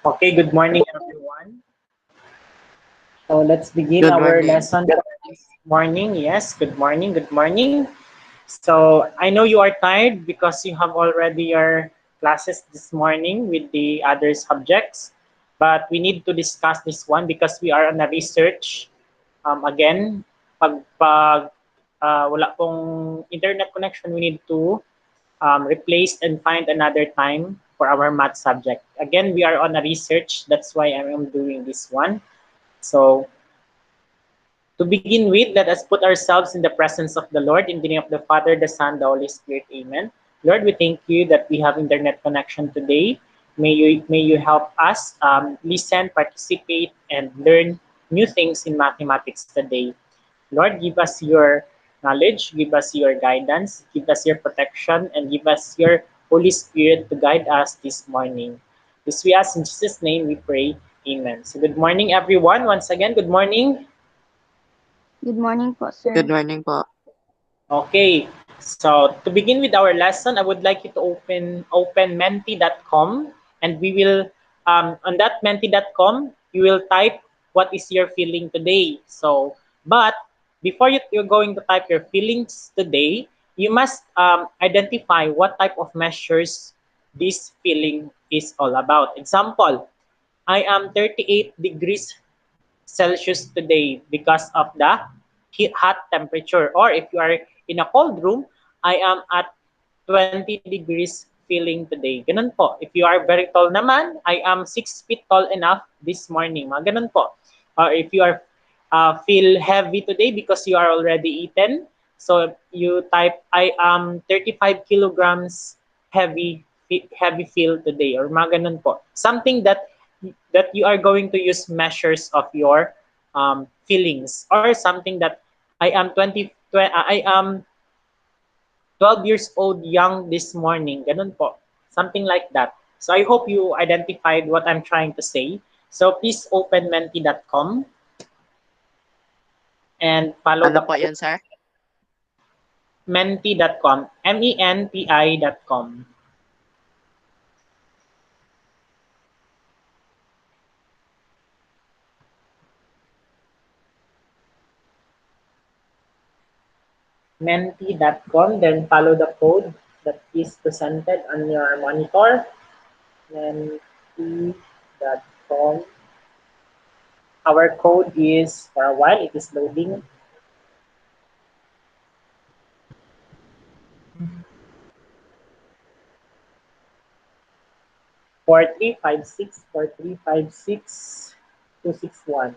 Okay, good morning, everyone. So let's begin Good our morning. lesson for this morning. Yes, good morning, good morning. So I know you are tired because you have already your classes this morning with the other subjects, but we need to discuss this one because we are on a research. Again, pag wala pong internet connection, we need to replace and find another time for our math subject. Again, we are on a research. That's why I am doing this one. So to begin with, let us put ourselves in the presence of the Lord. In the name of the Father, the Son, the Holy Spirit. Amen. Lord, we thank you that we have internet connection today. May you help us listen, participate, and learn new things in mathematics today. Lord, give us your knowledge, give us your guidance, give us your protection, and give us your Holy Spirit to guide us this morning. This we ask in Jesus' name we pray. Amen. So good morning, everyone. Once again, good morning. Good morning po, Good sir. morning po. Okay, so to begin with our lesson, I would like you to open menti.com, and we will on that menti.com you will type what is your feeling today. So, but before you're going to type your feelings today, you must identify what type of measures this feeling is all about. Example, I am 38 degrees Celsius today because of the hot temperature. Or if you are in a cold room, I am at 20 degrees feeling today. Ganun po. If you are very tall naman, I am 6 feet tall enough this morning. Mga ganun po. Or if you are feel heavy today because you are already eaten, so you type I am 35 kilograms heavy feel today, or mga ganun po. Something that you are going to use measures of your feelings, or something that I am 12 years old young this morning. Ganun po. Something like that. So I hope you identified what I'm trying to say. So please open menti.com and follow Ano the po yun, sir? menti.com, menti.com. Menti.com, then follow the code that is presented on your monitor. Menti.com. Our code is, for a while, it is loading. Four three five six 261.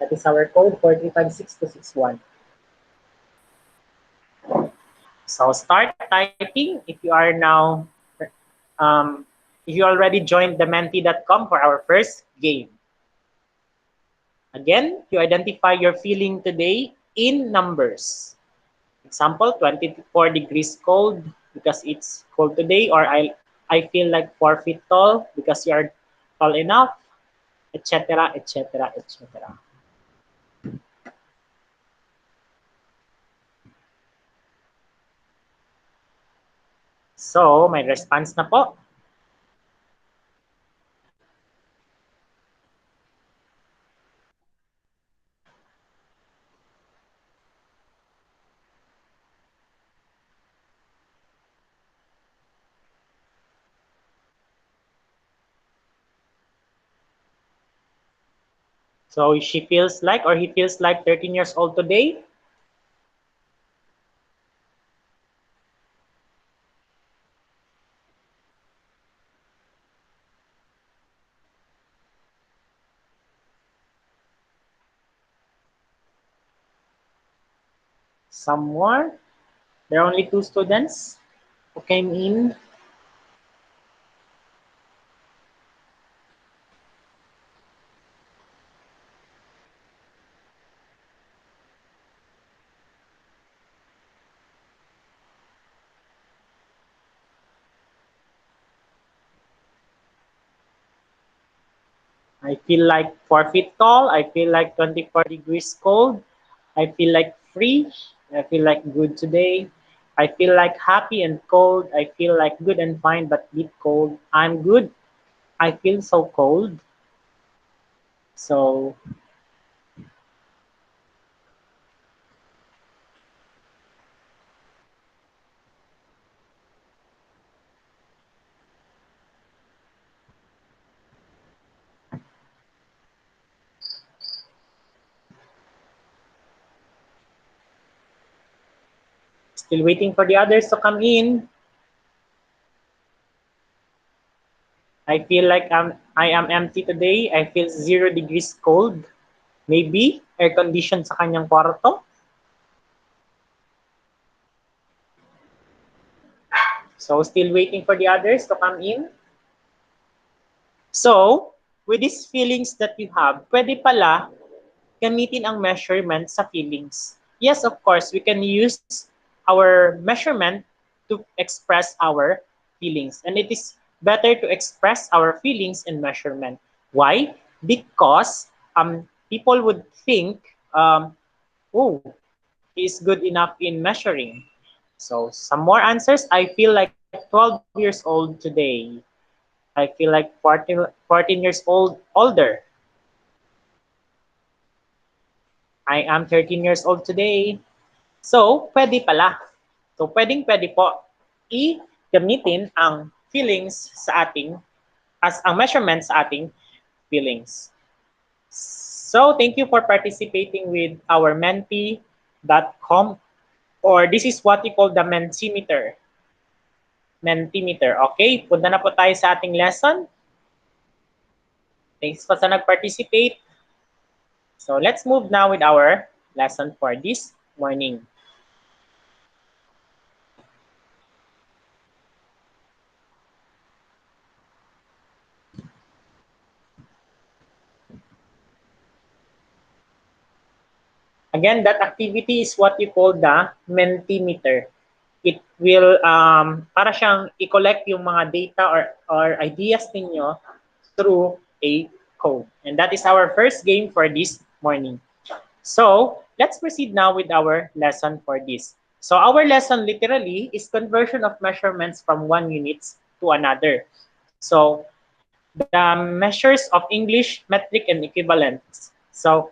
That is our code, 4356261. So start typing if you are now um, if you already joined the menti.com for our first game. Again, you identify your feeling today in numbers. Example, 24 degrees cold because it's cold today, or I feel like 4 feet tall because you are tall enough, etc., etc., etc. So, may response na po. So, she feels like, or he feels like 13 years old today. Some more. There are only 2 students who came in. I feel like 4 feet tall. I feel like 24 degrees cold. I feel like free. I feel like good today. I feel like happy and cold. I feel like good and fine, but bit cold. I'm good. I feel so cold. So, still waiting for the others to come in. I feel like I am empty today. I feel 0 degrees cold. Maybe air condition sa kanyang kwarto. So still waiting for the others to come in. So, with these feelings that you have, pwede pala gamitin ang measurement sa feelings. Yes, of course, we can use our measurement to express our feelings. And it is better to express our feelings in measurement. Why? Because people would think, oh, he is good enough in measuring. So some more answers. I feel like 12 years old today. I feel like 14 years older. I am 13 years old today. So, pwede pala. So, pwede po i-gamitin ang feelings sa ating, as ang measurement sa ating feelings. So, thank you for participating with our menti.com, or this is what we call the Mentimeter. Mentimeter. Okay, punta na po tayo sa ating lesson. Thanks po sa nag-participate. So, let's move now with our lesson for this morning. Again, that activity is what you call the Mentimeter. It will, para siyang i-collect yung mga data or ideas ninyo through a code. And that is our first game for this morning. So, let's proceed now with our lesson for this. So, our lesson literally is conversion of measurements from one units to another. So, the measures of English, metric, and equivalents. So,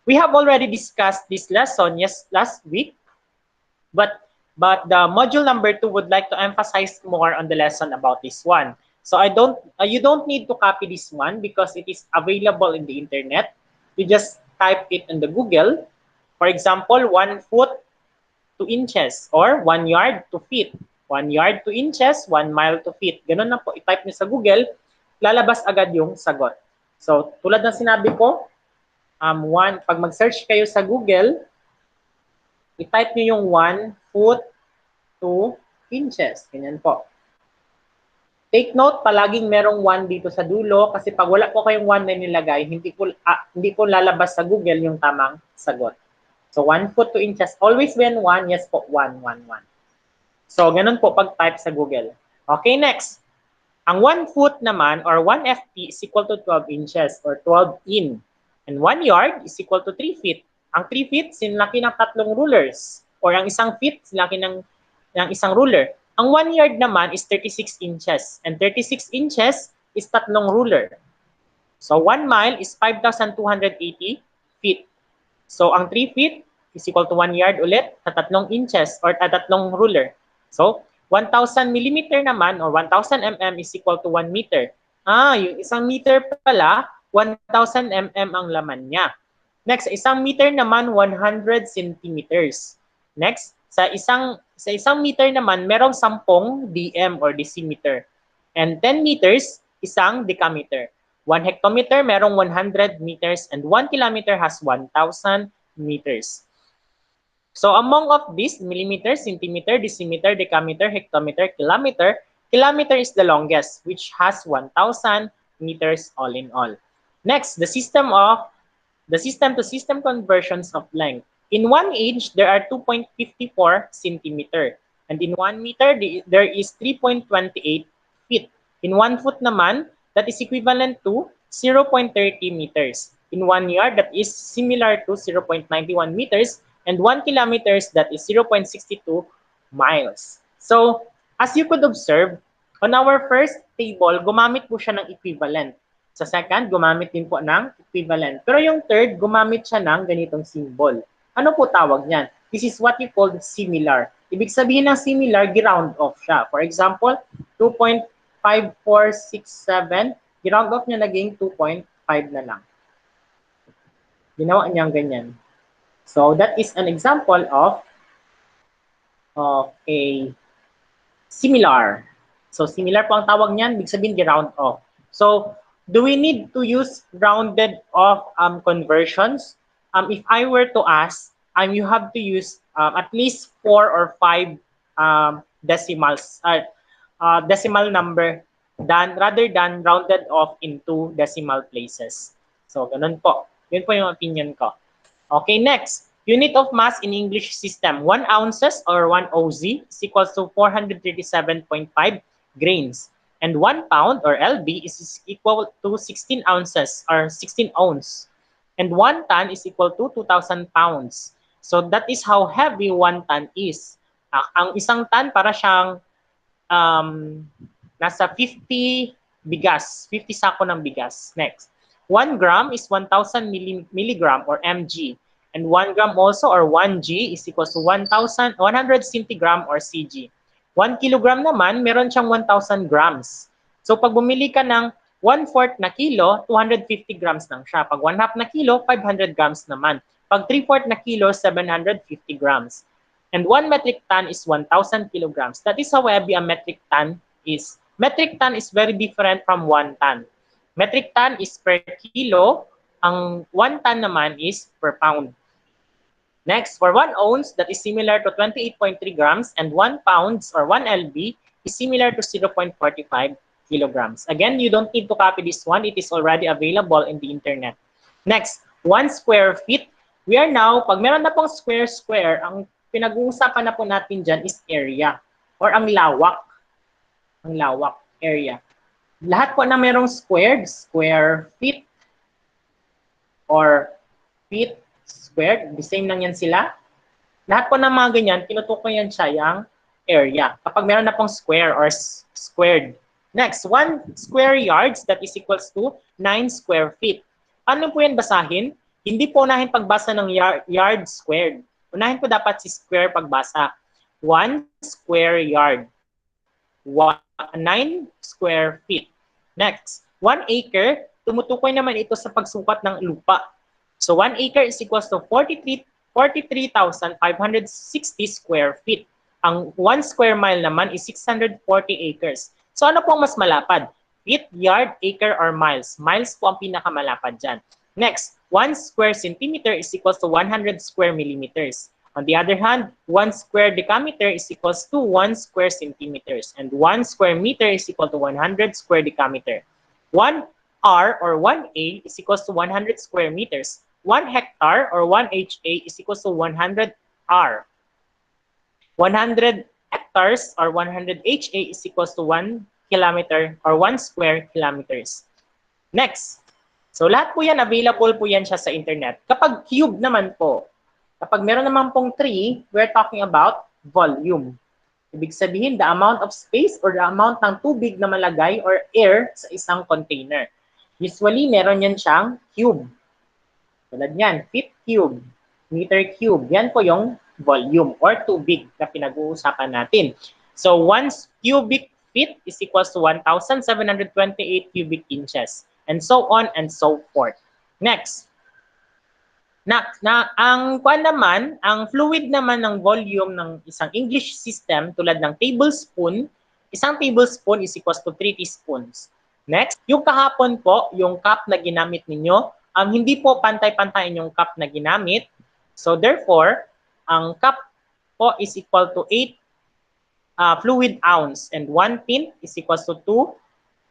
we have already discussed this lesson last week, but the module number 2 would like to emphasize more on the lesson about this one. So you don't need to copy this one because it is available in the internet. You just type it in the Google. For example, 1 foot to inches or 1 yard to feet. 1 yard to inches, 1 mile to feet. Ganun na po, i-type niyo sa Google, lalabas agad yung sagot. So, tulad ng sinabi ko, pag mag-search kayo sa Google, i-type nyo yung 1 foot to inches. Ganyan po. Take note, palaging merong 1 dito sa dulo kasi pag wala po kayong 1 na nilagay, hindi po lalabas sa Google yung tamang sagot. So, 1 foot to inches. Always when 1, yes po, 1, 1, 1. So, ganun po pag-type sa Google. Okay, next. Ang 1 foot naman or 1 FT is equal to 12 inches or 12 in. And 1 yard is equal to 3 feet. Ang 3 feet, sinlaki ng 3 rulers. Or ang isang feet, sinlaki ng isang ruler. Ang 1 yard naman is 36 inches. And 36 inches is 3 ruler. So 1 mile is 5,280 feet. So ang 3 feet is equal to 1 yard ulit sa 3 inches or 3 ruler. So 1,000 millimeter naman or 1,000 mm is equal to 1 meter. Yung isang meter pala, 1,000 mm ang laman niya. Next, isang meter naman 100 centimeters. Next, sa isang meter naman merong 10 dm or decimeter. And 10 meters, isang decameter. 1 hectometer merong 100 meters and 1 kilometer has 1,000 meters. So among of these, millimeter, centimeter, decimeter, decameter, hectometer, kilometer, kilometer is the longest, which has 1,000 meters all in all. Next, the system to system conversions of length. In 1 inch, there are 2.54 centimeter. And in 1 meter, there is 3.28 feet. In 1 foot naman, that is equivalent to 0.30 meters. In 1 yard, that is similar to 0.91 meters. And 1 kilometers, that is 0.62 miles. So, as you could observe, on our first table, gumamit po siya ng equivalent. Sa second, gumamit din po ng equivalent. Pero yung third, gumamit siya ng ganitong symbol. Ano po tawag niyan? This is what you call similar. Ibig sabihin ng similar, gi-round off siya. For example, 2.5467, gi-round off niya naging 2.5 na lang. Ginawa niyang ganyan. So that is an example of a similar. So similar po ang tawag niyan, ibig sabihin gi-round off. So do we need to use rounded off conversions? If I were to ask, you have to use at least 4 or 5 decimals, decimal number rather than rounded off into decimal places. So ganun po. Yun po yung opinion ko. Okay, next. Unit of mass in English system. 1 ounces or 1 OZ is equals to 437.5 grains. And 1 pound or LB is equal to 16 ounces or 16 ounce. And 1 ton is equal to 2,000 pounds. So that is how heavy 1 ton is. Ang isang ton para siyang nasa 50 bigas, 50 sako ng bigas. Next. 1 gram is 1,000 milligram or mg. And 1 gram also or 1 G is equals to 100 centigram or Cg. 1 kilogram naman, meron siyang 1,000 grams. So pag bumili ka ng 1/4 na kilo, 250 grams lang siya. Pag 1/2 na kilo, 500 grams naman. Pag 3/4 na kilo, 750 grams. And 1 metric ton is 1,000 kilograms. That is how heavy a metric ton is. Metric ton is very different from 1 ton. Metric ton is per kilo. Ang 1 ton naman is per pound. Next, for 1 ounce, that is similar to 28.3 grams, and 1 pounds or 1 lb is similar to 0.45 kilograms. Again, you don't need to copy this one. It is already available in the internet. Next, 1 square feet. We are now, pag meron na pong square, ang pinag-uusapan na po natin dyan is area or ang lawak. Ang lawak, area. Lahat po na merong squared, square feet or feet squared, the same lang yan sila. Lahat po ng mga ganyan, tinutukoy yan siya yung area. Kapag meron na pong square or squared. Next, 1 square yards, that is equals to 9 square feet. Ano po yan basahin? Hindi po unahin pagbasa ng yard squared. Unahin po dapat si square pagbasa. 1 square yard. 9 square feet. Next, 1 acre, tumutukoy naman ito sa pagsukat ng lupa. So 1 acre is equals to 43,560 square feet. Ang 1 square mile naman is 640 acres. So ano pong mas malapad? Feet, yard, acre, or miles? Miles po ang pinakamalapad dyan. Next, 1 square centimeter is equals to 100 square millimeters. On the other hand, 1 square decameter is equals to 1 square centimeters. And 1 square meter is equal to 100 square decameter. 1 R or 1A is equals to 100 square meters. 1 hectare or 1 HA is equals to 100 R. 100 hectares or 100 HA is equals to 1 kilometer or 1 square kilometers. Next. So lahat po yan, available po yan siya sa internet. Kapag cube naman po, kapag meron naman pong 3, we're talking about volume. Ibig sabihin, the amount of space or the amount ng tubig na malagay or air sa isang container. Usually, meron yan siyang cube. Tulad yan, feet cube, meter cube. Yan po yung volume or tubig na pinag-uusapan natin. So, 1 cubic feet is equals to 1,728 cubic inches. And so on and so forth. Next. Ang fluid naman ng volume ng isang English system tulad ng tablespoon, isang tablespoon is equals to 3 teaspoons. Next, yung kahapon po, yung cup na ginamit ninyo, hindi po pantay-pantayin yung cup na ginamit. So therefore, ang cup po is equal to 8 fluid ounce and 1 pint is equals to 2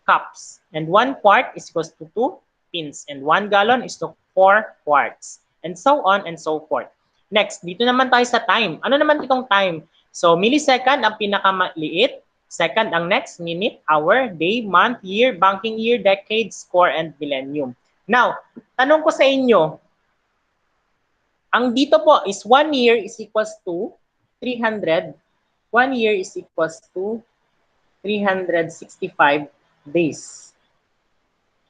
cups. And 1 quart is equals to 2 pints. And 1 gallon is to 4 quarts. And so on and so forth. Next, dito naman tayo sa time. Ano naman itong time? So millisecond ang pinakamaliit. Second ang next, minute, hour, day, month, year, banking year, decade, score, and millennium. Now, tanong ko sa inyo, ang dito po is 1 year is equals to 300. 1 year is equals to 365 days.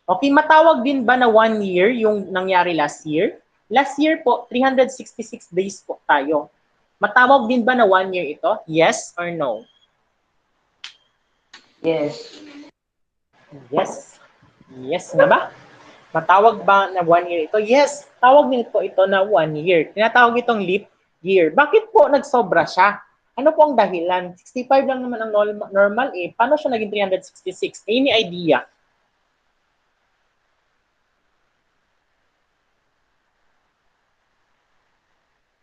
Okay, matawag din ba na 1 year yung nangyari last year? Last year po, 366 days po tayo. Matawag din ba na 1 year ito? Yes or no? Yes. Yes. Yes na ba? Matawag ba na 1 year ito? Yes, tawag din po ito na 1 year. Tinatawag itong leap year. Bakit po nagsobra siya? Ano po ang dahilan? 65 lang naman ang normal eh. Paano siya naging 366? Any idea?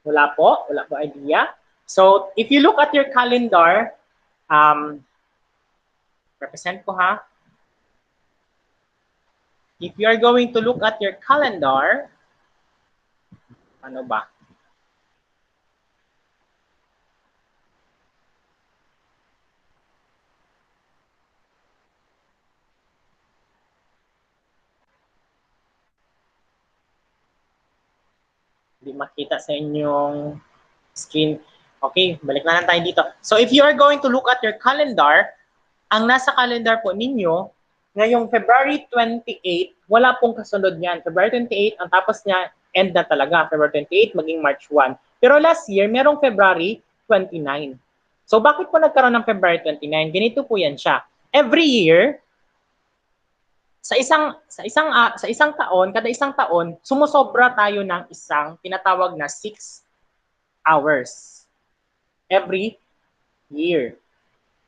Wala po idea. So, if you look at your calendar, represent ko ha. If you are going to look at your calendar, ano ba? Hindi makita sa inyong screen. Okay, balik na lang tayo dito. So if you are going to look at your calendar, ang nasa calendar po ninyo, ngayong February 28, wala pong kasunod niyan. February 28, ang tapos niya, end na talaga. February 28, maging March 1. Pero last year, merong February 29. So bakit po nagkaroon ng February 29? Ganito po yan siya. Every year, sa isang taon, kada isang taon, sumusobra tayo ng isang tinatawag na 6 hours every year.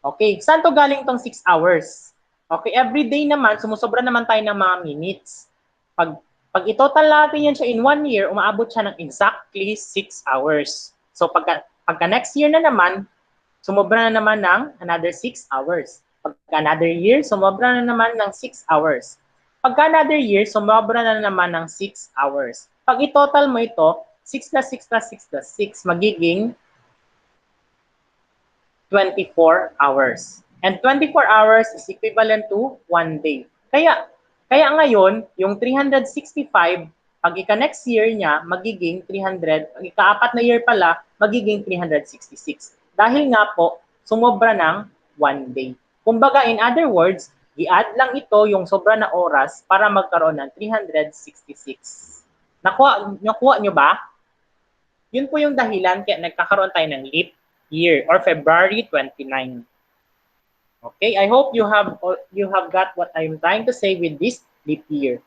Okay, saan to galing tong 6 hours? Okay, every day naman, sumusobra naman tayo ng mga minutes. Pag i-total natin yan siya in 1 year, umaabot siya ng exactly 6 hours. So pagka next year na naman, sumobra na naman ng another 6 hours. Pagka another year, sumobra na naman ng 6 hours. Pagka another year, sumobra na naman ng 6 hours. Pag i-total mo ito, 6 plus 6 plus 6 plus 6, magiging 24 hours. And 24 hours is equivalent to 1 day. Kaya ngayon, yung 365, pag ika-next year niya, magiging 300, pag ika-apat na year pala, magiging 366. Dahil nga po, sumobra ng 1 day. Kumbaga, in other words, i-add lang ito yung sobra na oras para magkaroon ng 366. Nakuha nyo ba? Yun po yung dahilan kaya nagkakaroon tayo ng leap year or February 29. Okay, I hope you have got what I'm trying to say with this leap year.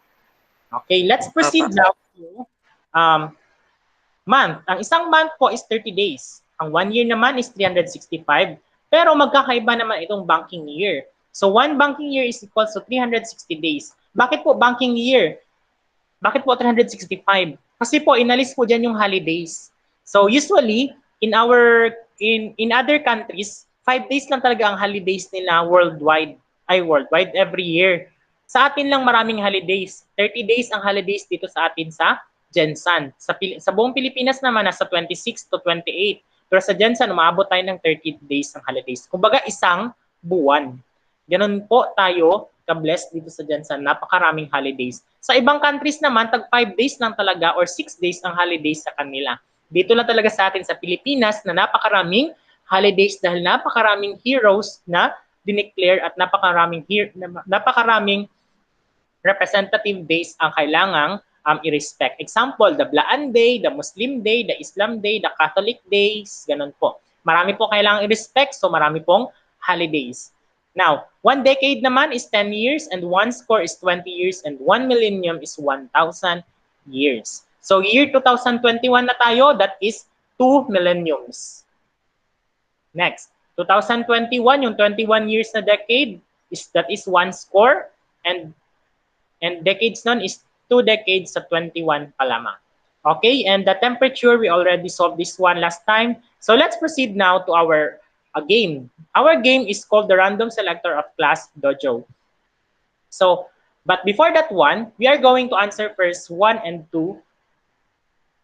Okay, let's proceed now to month. Ang isang month po is 30 days. Ang 1 year naman is 365. Pero magkakaiba naman itong banking year. So 1 banking year is equal to 360 days. Bakit po banking year? Bakit po 365? Kasi po inalis po diyan yung holidays. So usually in other countries, 5 days lang talaga ang holidays nila worldwide every year. Sa atin lang maraming holidays. 30 days ang holidays dito sa atin sa Gensan. Sa buong Pilipinas naman nasa 26 to 28. Pero sa Gensan umaabot tayo ng 30 days ng holidays. Kumbaga isang buwan. Ganun po tayo ka-blessed dito sa Gensan, napakaraming holidays. Sa ibang countries naman, tag 5 days lang talaga or 6 days ang holidays sa kanila. Dito lang talaga sa atin sa Pilipinas na napakaraming holidays dahil napakaraming heroes na dineclare at napakaraming representative days ang kailangang i-respect. Example, the Blaan Day, the Muslim Day, the Islam Day, the Catholic Days, ganun po. Marami po kailangang i-respect, so marami pong holidays. Now, 1 decade naman is 10 years and 1 score is 20 years and 1 millennium is 1,000 years. So year 2021 na tayo, that is 2 millenniums. Next, 2021, yung 21 years na decade, that is 1 score and decades nun is 2 decades sa 21 pa lamang. Okay, and the temperature, we already solved this one last time. So let's proceed now to our game. Our game is called the Random Selector of Class Dojo. So, but before that one, we are going to answer first 1 and 2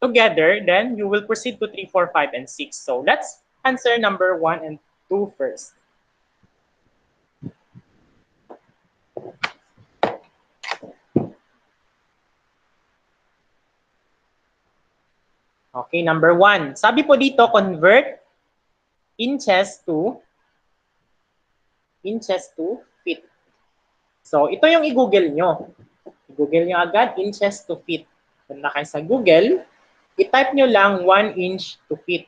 together. Then you will proceed to 3, 4, 5, and 6. So let's answer number 1 and 2 first. Okay, number 1. Sabi po dito, convert inches to feet. So, ito yung i-google nyo. I-google nyo agad, inches to feet. Punta kayo sa Google, i-type nyo lang 1 inch to feet.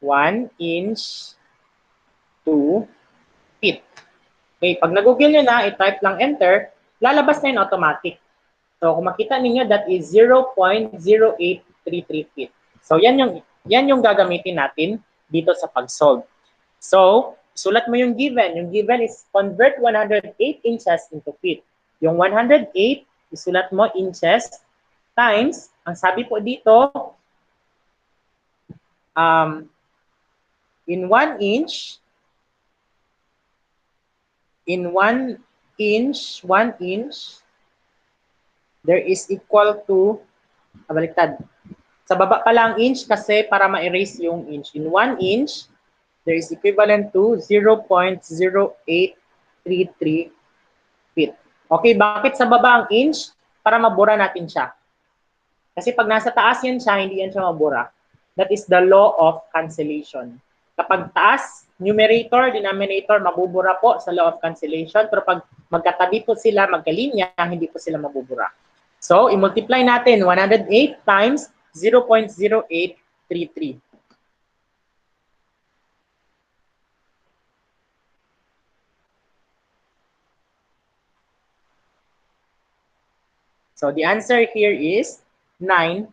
1 inch to feet. Okay, pag nag-google nyo na, i-type lang enter, lalabas na yun automatic. So, kung makita ninyo, that is 0.0833 feet. So, yan yung gagamitin natin dito sa pag-solve. So, sulat mo yung given. Yung given is convert 108 inches into feet. Yung 108, isulat mo inches times, ang sabi po dito, in 1 inch, in 1 inch, there is equal to, baliktad. Sa baba pa lang inch kasi para ma-erase yung inch. In 1 inch, there is equivalent to 0.0833 feet. Okay, bakit sa baba ang inch? Para mabura natin siya. Kasi pag nasa taas yan siya, hindi yan siya mabura. That is the law of cancellation. Kapag taas, numerator, denominator, mabubura po sa law of cancellation. Pero pag magkatabi po sila, magkalinya, hindi po sila mabubura. So, i-multiply natin 108 times 0.0833. So, the answer here is 9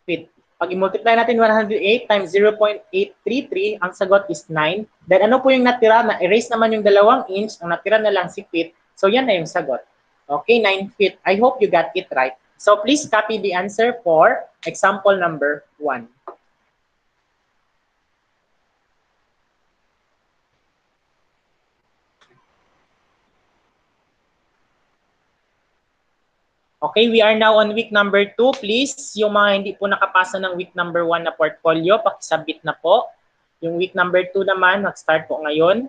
feet. Pag i-multiply natin 108 times 0.833, ang sagot is 9. Then ano po yung natira? Na-erase naman yung 2 inch, ang natira na lang si feet. So yan na yung sagot. Okay, 9 feet. I hope you got it right. So please copy the answer for example number 1. Okay, we are now on week number 2. Please, yung mga hindi po nakapasa ng week number 1 na portfolio, pakisubmit na po. Yung week number 2 naman, nag-start po ngayon.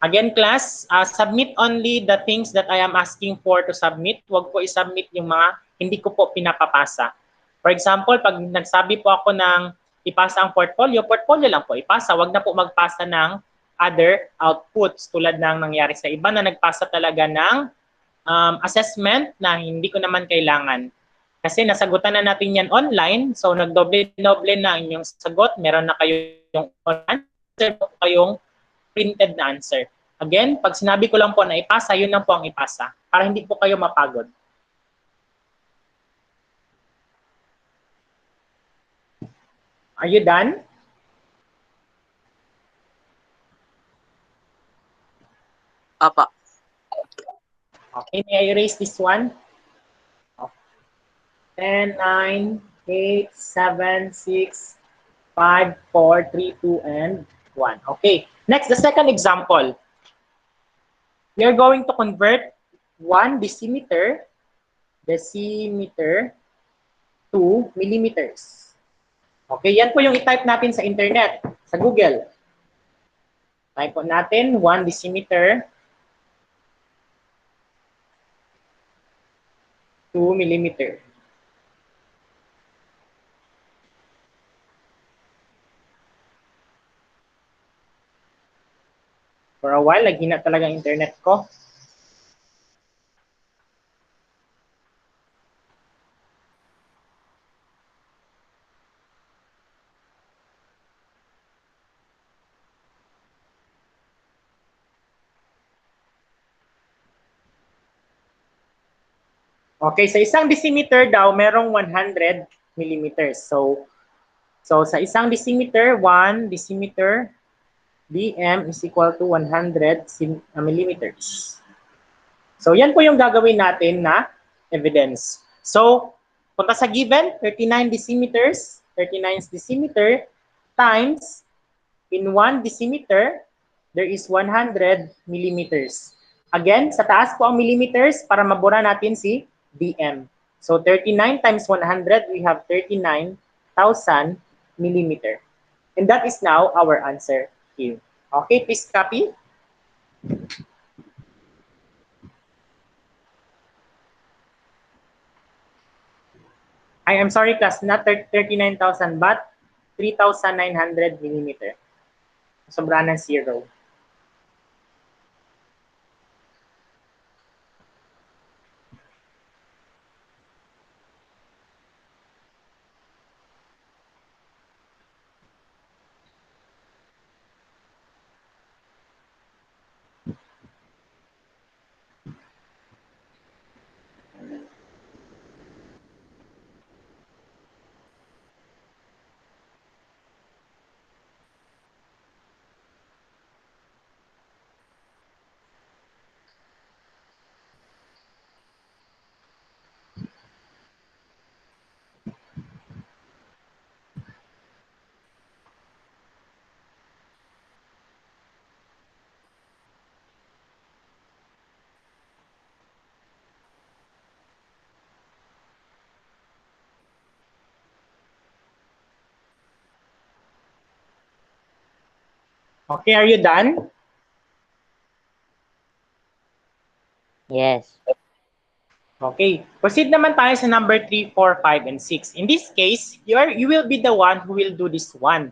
Again, class, submit only the things that I am asking for to submit. Huwag po i-submit yung mga hindi ko po pinapapasa. For example, pag nagsabi po ako ng ipasa ang portfolio, portfolio lang po ipasa. Huwag na po magpasa ng other outputs tulad ng nangyari sa iba na nagpasa talaga ng assessment na hindi ko naman kailangan. Kasi nasagutan na natin yan online, so nagdoble-doble na ang inyong sagot. Meron na kayong answer, kayong printed na answer. Again, pag sinabi ko lang po na ipasa, yun lang po ang ipasa para hindi po kayo mapagod. Are you done? Apa. Okay, may I erase this one? 10, 9, 8, 7, 6, 5, 4, 3, 2, and 1. Okay, next, the second example. We are going to convert 1 decimeter to millimeters. Okay, yan po yung i-type natin sa internet, sa Google. Type po natin 1 decimeter to millimeter. For a while, naghina talaga ang internet ko. Okay, sa isang decimeter daw, merong 100 millimeters. So sa isang decimeter, 1 decimeter dm is equal to 100 millimeters. So yan po yung gagawin natin na evidence. So punta sa given, 39 decimeters, 39 decimeter times in 1 decimeter, there is 100 millimeters. Again, sa taas po ang millimeters para mabura natin si dm. So 39 times 100, we have 39,000 millimeter. And that is now our answer here. Okay, please copy. I am sorry class, not 39,000 but 3,900 millimeter. Sobra ng 0. Okay, are you done? Yes. Okay, proceed naman tayo sa number 3, 4, 5, and 6. In this case, you will be the one who will do this one.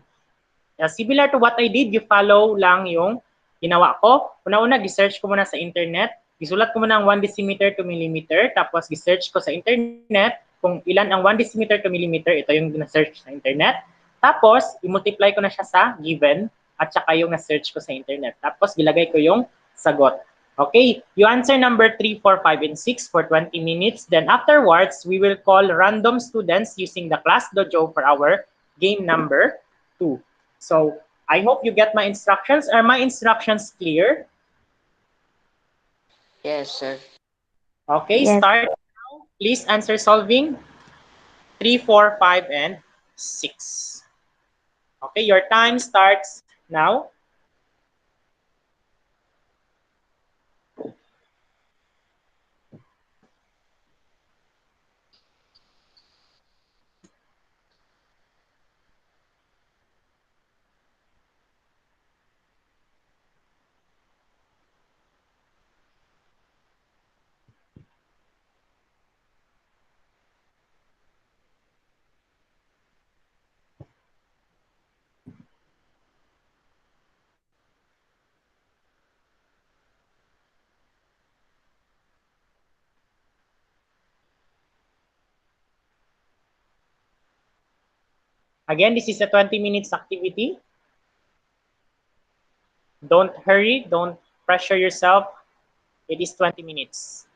Similar to what I did, you follow lang yung ginawa ko. Una-una, gi-search ko muna sa internet. Gisulat ko muna ang 1 decimeter to millimeter. Tapos gi-search ko sa internet kung ilan ang 1 decimeter to millimeter. Ito yung na-search sa internet. Tapos, i-multiply ko na siya sa given at saka yung na-search ko sa internet. Tapos, gilagay ko yung sagot. Okay, you answer number 3, 4, 5, and 6 for 20 minutes. Then afterwards, we will call random students using the class dojo for our game number 2. So I hope you get my instructions. Are my instructions clear? Yes, sir. Okay, Yes. start now. Please answer solving 3, 4, 5, and 6. Okay, your time starts now. Again, this is a 20 minutes activity. Don't hurry, don't pressure yourself. It is 20 minutes.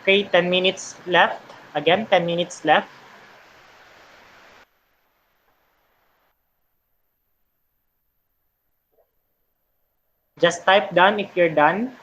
Okay, 10 minutes left. Again, 10 minutes left. Just type done if you're done.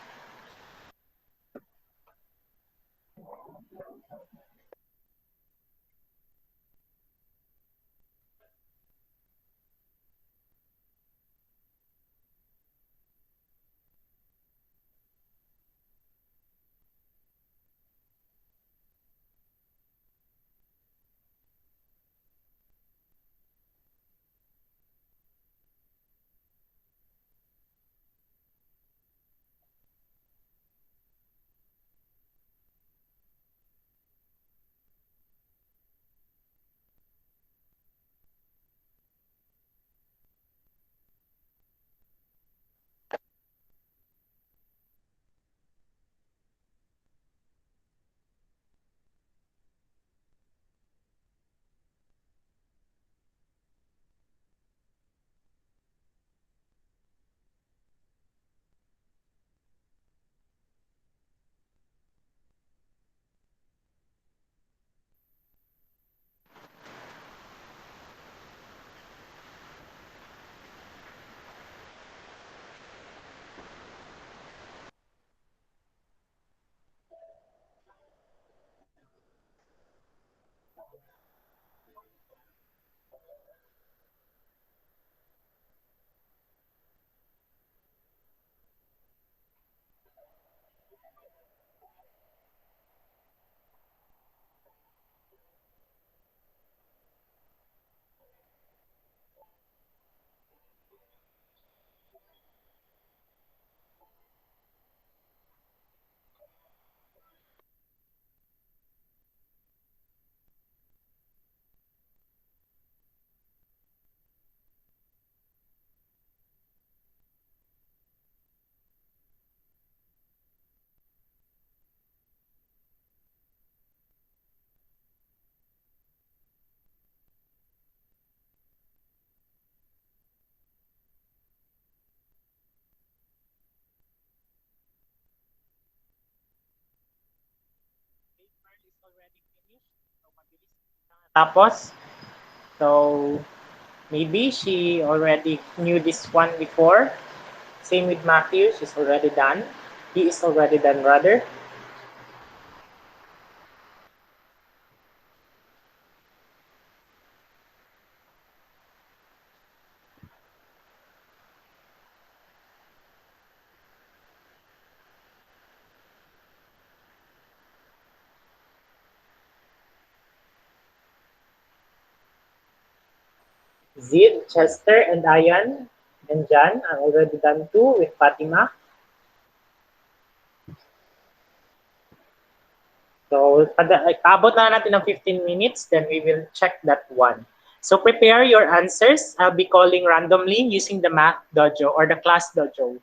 Tapos, so maybe she already knew this one before. Same with Matthew, she's already done. He is already done rather. Zid, Chester, and Ayan and Jan are already done too with Fatima. So, abot na natin ng 15 minutes, then we will check that one. So, prepare your answers. I'll be calling randomly using the Math Dojo or the Class Dojo.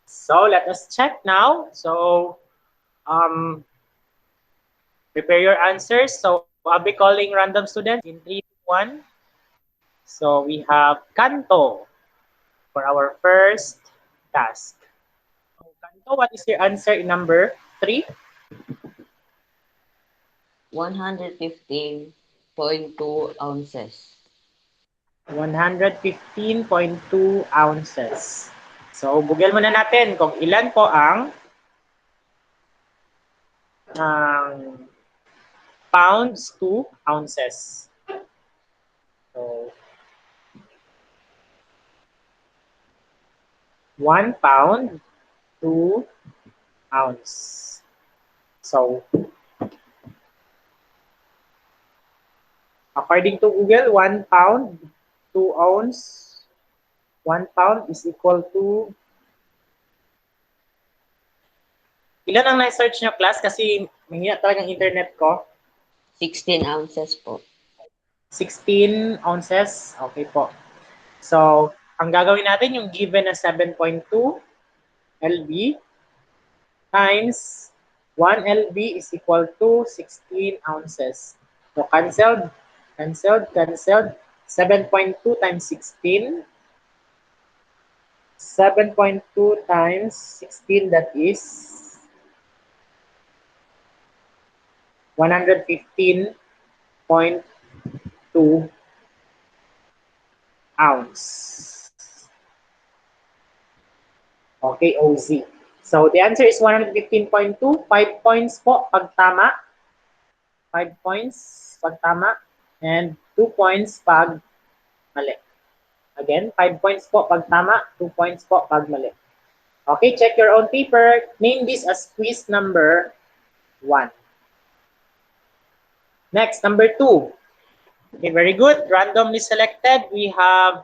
So let us check now. So prepare your answers. So I'll be calling random students in 3, 2, 1. So we have Kanto for our first task. So Kanto, what is your answer in number 3? 115.2 ounces. 115.2 ounces. So, google muna natin kung ilan po ang pounds to ounces. So, 1 pound to ounce. So, according to Google, 1 pound, 2 ounce, 1 pound is equal to ilan ang na-search nyo, class? Kasi mahina talaga ang internet ko. 16 ounces po. 16 ounces. Okay po. So, ang gagawin natin yung given na 7.2 lb times 1 lb is equal to 16 ounces. So, canceled, canceled, canceled. 7.2 times 16. 7.2 times 16, that is 115.2 ounce. Okay, OZ. So, the answer is 115.2. 5 points po pag tama. 5 points pag tama. And 2 points pag mali. Again, 5 points po pag tama. 2 points po pag mali. Okay, check your own paper. Name this as quiz number 1. Next, number 2. Okay, very good. Randomly selected. We have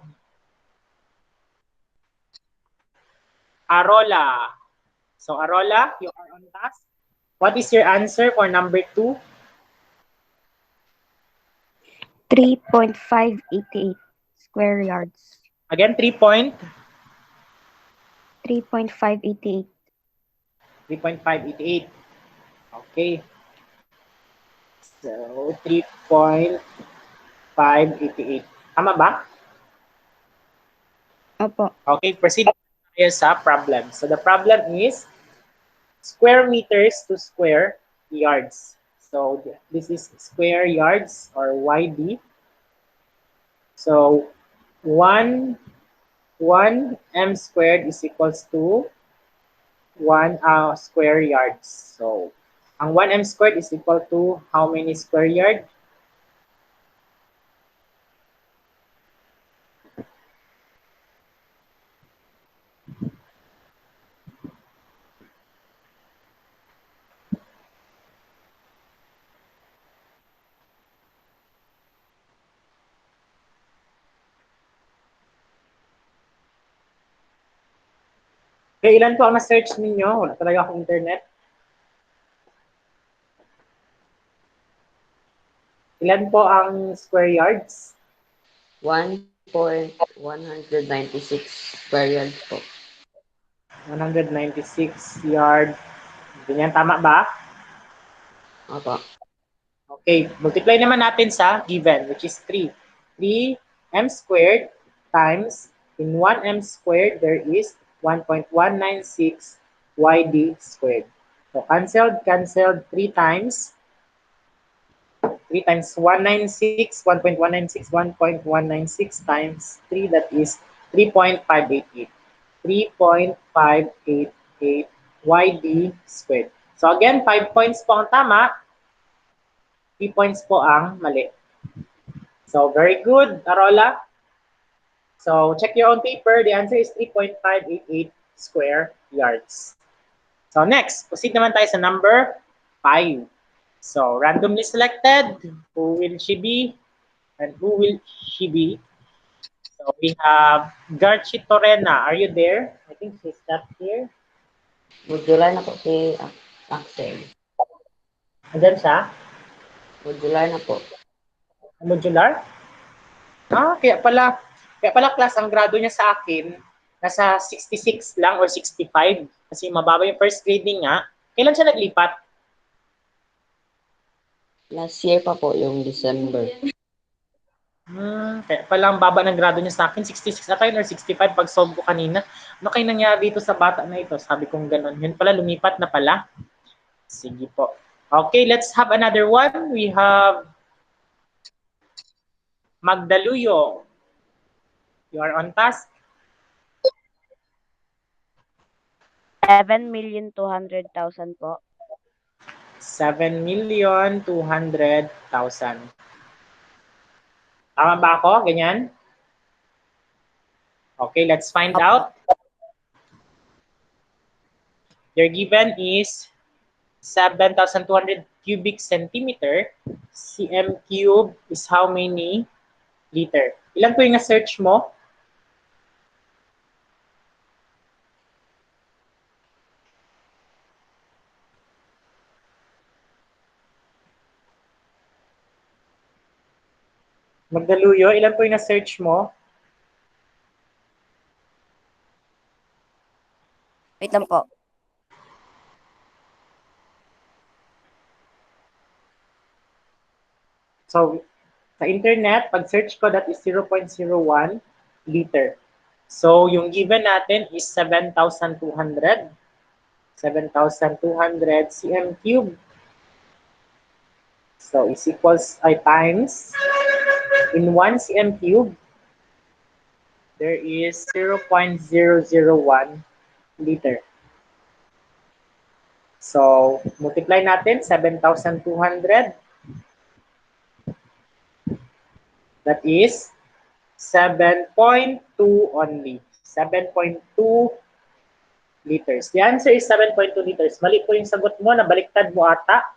Arola. So, Arola, you are on task. What is your answer for number 2? 3.588 square yards. Again, 3.588. 3.588. Okay. So, 3.588. Tama ba? Opo. Okay, proceed tayo sa problem. So, the problem is square meters to square yards. So, this is square yards or YD. So, 1 m squared is equals to 1 square yards. So, ang 1 m squared is equal to how many square yard? Okay, ilan po ang na-search ninyo? Wala talaga akong internet. Ilan po ang square yards? 1.196 square yards po. 196 yard. Ganyan, tama ba? Opo. Okay, multiply naman natin sa given, which is 3. 3 m squared times, in 1 m squared, there is 1.196 yd squared. So, canceled, canceled 3 times. 3 times 196, 1.196, 1.196 times 3, that is 3.588. 3.588 yd squared. So again, 5 points po ang tama, 3 points po ang mali. So very good, Arola. So check your own paper. The answer is 3.588 square yards. So next, proceed naman tayo sa number 5. So randomly selected, who will she be and who will she be? So we have Garchi Torena. Are you there? I think she's not here. Modular na po si Axel. Andyan siya? Modular na po. Modular? Kaya pala class, ang grado niya sa akin, nasa 66 lang or 65 kasi mababa yung first grading nga. Kailan siya naglipat? Last year pa po yung December. Kaya palang baba ng grado niya sa akin, 66 ata yun or 65 pag solve ko kanina. Ano kayo nangyari dito sa bata na ito? Sabi kong ganun. Yun pala, lumipat na pala. Sige po. Okay, let's have another one. We have Magdaluyo. You are on task. 7,200,000 po. 7,200,000. Tama ba ako? Ganyan? Okay, let's find out. Your given is 7,200 cubic centimeter. cm cube is how many liter? Ilan po yung na-search mo? Magdaluyo, ilan po yung na-search mo? Wait lang po. So, sa internet, pag search ko, that is 0.01 liter. So, yung given natin is 7,200. 7,200 cm cube. So, is equals, times, in 1 cm cube, there is 0.001 liter. So, multiply natin, 7,200. That is 7.2 only. 7.2 liters. The answer is 7.2 liters. Mali po yung sagot mo, nabaliktad mo ata.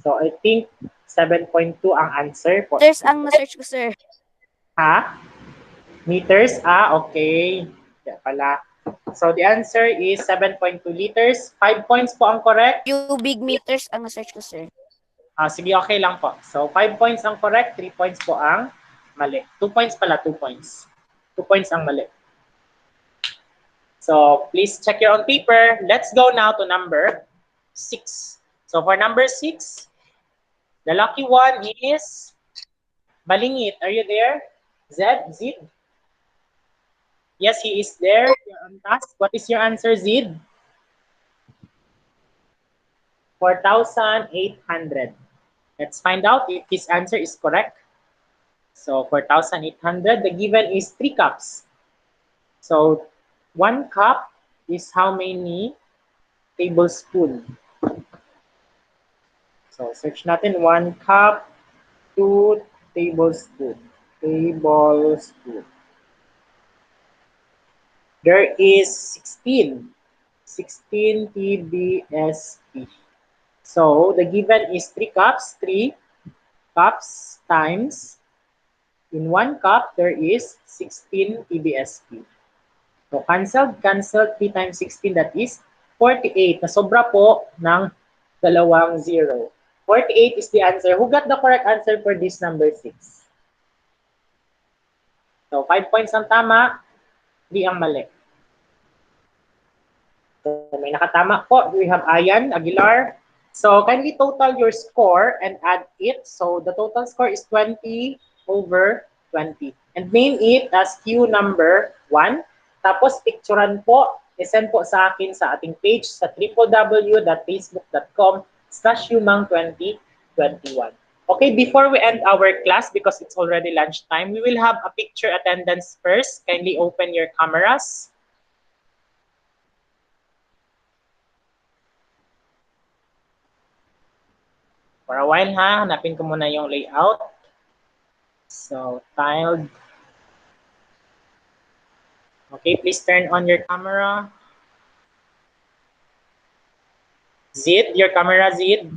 So, I think 7.2 ang answer po. There's ang na-search ko, sir. Ha? Meters? Okay. Kaya pala. So, the answer is 7.2 liters. 5 points po ang correct. Cubic meters ang na-search ko, sir. Sige, okay lang po. So, 5 points ang correct, 3 points po ang mali. 2 points pala, 2 points. 2 points ang mali. So, please check your own paper. Let's go now to number 6. So, for number 6, the lucky one is Balingit. Are you there? Zid? Yes, he is there. You're on task. What is your answer, Zid? 4,800. Let's find out if his answer is correct. So 4,800, the given is 3 cups. So 1 cup is how many tablespoons? So search natin 1 cup, 2 tablespoons. There is 16 TBSP. So the given is 3 cups. 3 cups times, in 1 cup, there is 16 TBSP. So cancel 3 times 16, that is 48. Nasobra po ng 2 zero. 48 is the answer. Who got the correct answer for this number 6? So 5 points ang tama, 3 ang mali. So may nakatama po. We have Ayan Aguilar. So kindly total your score and add it. So the total score is 20 over 20. And name it as Q number 1. Tapos picturean po, isend po sa akin sa ating page sa www.facebook.com/umang2021. Okay, before we end our class, because it's already lunchtime, we will have a picture attendance first. Kindly open your cameras. For a while ha, hanapin ko muna yung layout. So, tiled. Okay, please turn on your camera. Zid, your camera, Zid.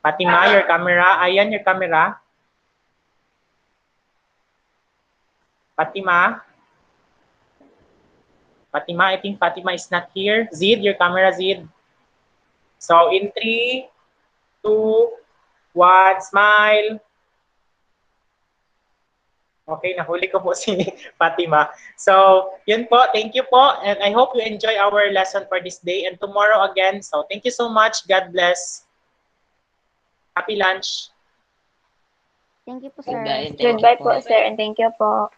Fatima, your camera. Ayan, your camera. Fatima, I think Fatima is not here. Zid, your camera, Zid. So in 3, 2, 1, smile. Okay, nahuli ko po si Fatima. So, yun po. Thank you po. And I hope you enjoy our lesson for this day and tomorrow again. So, thank you so much. God bless. Happy lunch. Thank you po, sir. Goodbye. Goodbye po, sir, and thank you po.